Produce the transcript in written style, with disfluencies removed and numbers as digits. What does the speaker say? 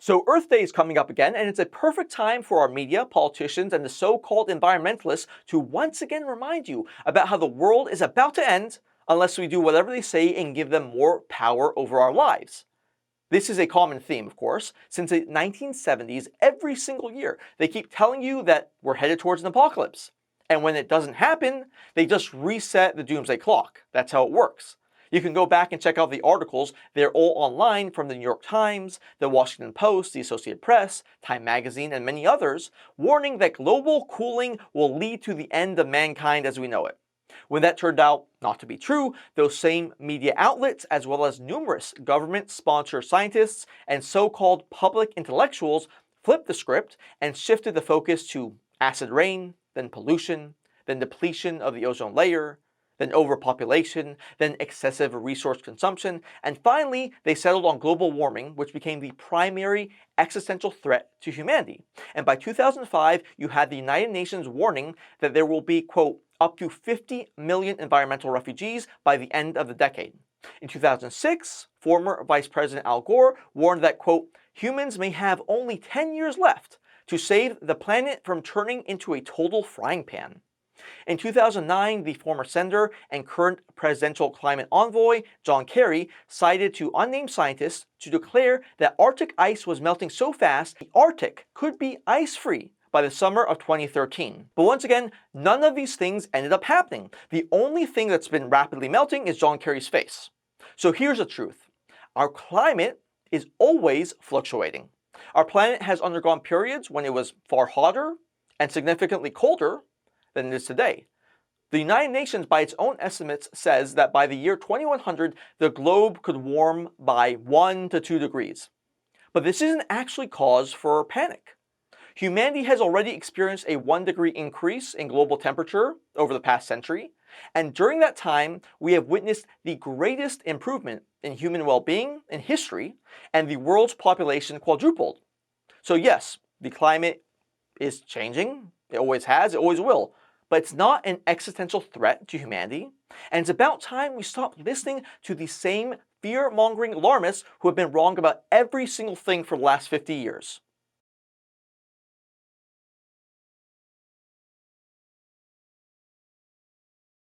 So Earth Day is coming up again, and it's a perfect time for our media, politicians, and the so-called environmentalists to once again remind you about how the world is about to end unless we do whatever they say and give them more power over our lives. This is a common theme, of course. Since the 1970s, every single year, they keep telling you that we're headed towards an apocalypse. And when it doesn't happen, they just reset the doomsday clock. That's how it works. You can go back and check out the articles. They're all online from the New York Times, the Washington Post, the Associated Press, Time Magazine, and many others, warning that global cooling will lead to the end of mankind as we know it. When that turned out not to be true, those same media outlets, as well as numerous government-sponsored scientists and so-called public intellectuals, flipped the script and shifted the focus to acid rain, then pollution, then depletion of the ozone layer, then overpopulation, then excessive resource consumption, and finally they settled on global warming, which became the primary existential threat to humanity. And by 2005, you had the United Nations warning that there will be, quote, up to 50 million environmental refugees by the end of the decade. In 2006, former Vice President Al Gore warned that, quote, humans may have only 10 years left to save the planet from turning into a total frying pan. In 2009, the former senator and current presidential climate envoy, John Kerry, cited two unnamed scientists to declare that Arctic ice was melting so fast the Arctic could be ice-free by the summer of 2013. But once again, none of these things ended up happening. The only thing that's been rapidly melting is John Kerry's face. So here's the truth. Our climate is always fluctuating. Our planet has undergone periods when it was far hotter and significantly colder than it is today. The United Nations, by its own estimates, says that by the year 2100, the globe could warm by 1 to 2 degrees. But this isn't actually cause for panic. Humanity has already experienced a 1-degree increase in global temperature over the past century, and during that time, we have witnessed the greatest improvement in human well-being in history, and the world's population quadrupled. So yes, the climate is changing. It always has, it always will. But it's not an existential threat to humanity, and it's about time we stop listening to the same fear-mongering alarmists who have been wrong about every single thing for the last 50 years.